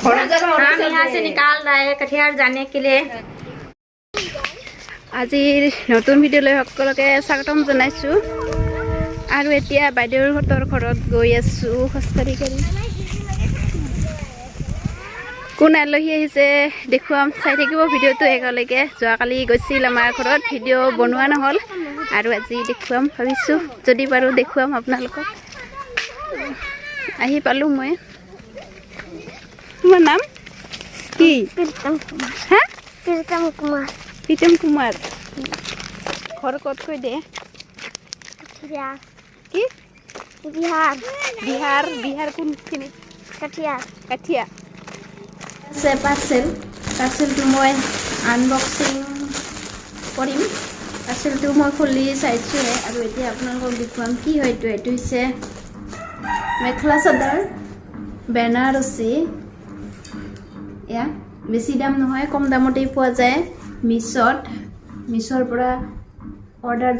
हम यहाँ से निकाल रहे हैं कटिहार जाने के लिए। আজিৰ নতুন ভিডিঅ'লৈ সকলোকে স্বাগতম জনাইছোঁ আৰু এতিয়া বাইদেউৰ ঘৰত গৈ আছোঁ খোজকাঢ়ি কাঢ়ি। কোন আলহী আহিছে দেখুৱাম, চাই থাকিব ভিডিঅ'টো একেলগে। যোৱাকালি গৈছিল আমাৰ ঘৰত, ভিডিঅ' বনোৱা নহ'ল আৰু আজি দেখুৱাম ভাবিছোঁ, যদি পাৰোঁ দেখুৱাম আপোনালোকক। আহি পালোঁ মই। তোমাৰ নাম কি? হা? প্ৰীতম কুমাৰ। ঘৰ ক'ত কৈ দে? কি? বিহাৰ কোনখিনিত? কাঠিয়া আছে পাৰ্চেলটো মই আনবক্সিং কৰিম। পাৰ্চেলটো মই খুলি চাইছোঁহে আৰু এতিয়া আপোনালোকক দেখুৱাম কি হয়। এইটো হৈছে মেখেলা চাদৰ বেনাৰসী। এয়া বেছি দাম নহয়, কম দামতেই পোৱা যায় মিছ'ৰ পৰা অৰ্ডাৰ।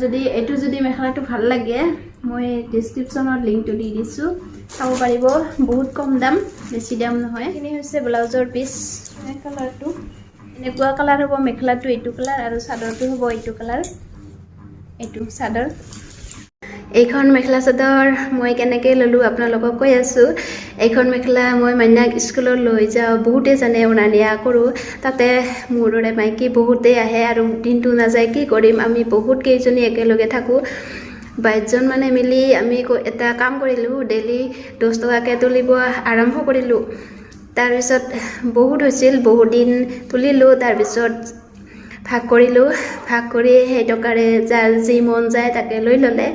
যদি মেখেলাটো ভাল লাগে মই ডিছক্ৰিপশ্যনত লিংকটো দি দিছোঁ, চাব পাৰিব। বহুত কম দাম, বেছি দাম নহয়। এইখিনি হৈছে ব্লাউজৰ পিচ। কালাৰটো এনেকুৱা কালাৰ হ'ব, মেখেলাটো এইটো কালাৰ আৰু চাদৰটো হ'ব এইটো কালাৰ। এইটো চাদৰ। এইখন মেখেলা চাদৰ মই কেনেকৈ ল'লোঁ আপোনালোকক কৈ আছোঁ। এইখন মেখেলা মই মাইনাক স্কুলত লৈ যাওঁ, বহুতে জানে অনা নিয়া কৰোঁ। তাতে মোৰ দৰে মাইকী বহুতেই আহে আৰু দিনটো নাযায়, কি কৰিম। আমি বহুত কেইজনী একেলগে থাকোঁ, 22জন মানে মিলি আমি এটা কাম কৰিলোঁ। ডেইলি 10 টকাকৈ তুলিব আৰম্ভ কৰিলোঁ। তাৰপিছত বহুত হৈছিল, বহুত দিন তুলিলোঁ। তাৰপিছত ভাগ কৰিলোঁ, ভাগ কৰি সেই টকাৰে যাৰ যি মন যায় তাকে লৈ ল'লে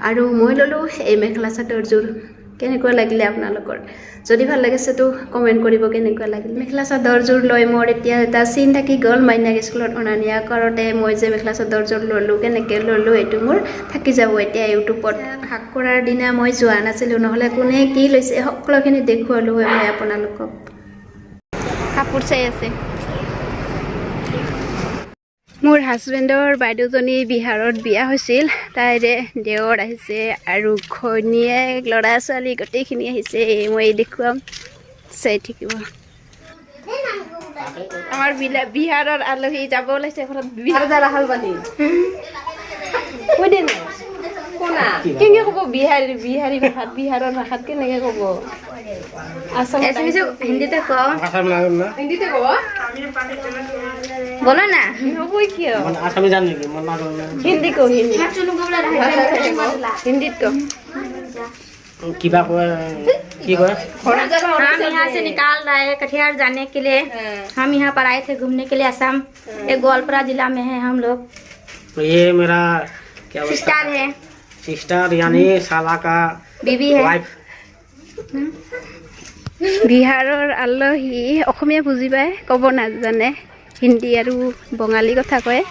আৰু মই ল'লোঁ এই মেখেলা চাদৰযোৰ। কেনেকুৱা লাগিলে আপোনালোকৰ? যদি ভাল লাগিছেতো কমেণ্ট কৰিব কেনেকুৱা লাগিল। মেখেলা চাদৰযোৰ লৈ মোৰ এতিয়া এটা চিন থাকি গ'ল। মাইনাক স্কুলত অনা নিয়া কৰোঁতে মই যে মেখেলা চাদৰযোৰ ল'লোঁ, কেনেকৈ ল'লোঁ, এইটো মোৰ থাকি যাব এতিয়া ইউটিউবত। ভাগ কৰাৰ দিনা মই যোৱা নাছিলোঁ, নহ'লে কোনে কি লৈছে সকলোখিনি দেখুৱালোঁ হয় মই আপোনালোকক। কাপোৰ চাই আছে। মোৰ হাজবেণ্ডৰ বাইদেউজনী বিহাৰত বিয়া হৈছিল, তাইৰে দেৱৰ আহিছে আৰু ঘৈণীয়েক ল'ৰা ছোৱালী গোটেইখিনি আহিছে। মই দেখুৱাম, চাই থাকিব। আমাৰ বিহাৰৰ আলহী যাব ওলাইছে ঘৰত। কেনেকৈ ক'ব বিহাৰী ভাষাত, বিহাৰৰ ভাষাত কেনেকৈ ক'ব? হিন্দীতে কওঁ, হিন্দীতে ক'ব। বলো না কিয় হিন্দী কো হিন্দীত কো हम यहाँ से निकाल रहे हैं कटिहार जाने के लिए। हम यहाँ पर आए थे घूमने के लिए असम। एक गोलपरा जिला में है हम लोग। तो ये मेरा क्या सिस्टर है, सिस्टर यानी साला का बीबी है। বিহাৰৰ আলহী অসমীয়া বুজি পায়, ক'ব নাজানে, হিন্দী আৰু বঙালী কথা কয়।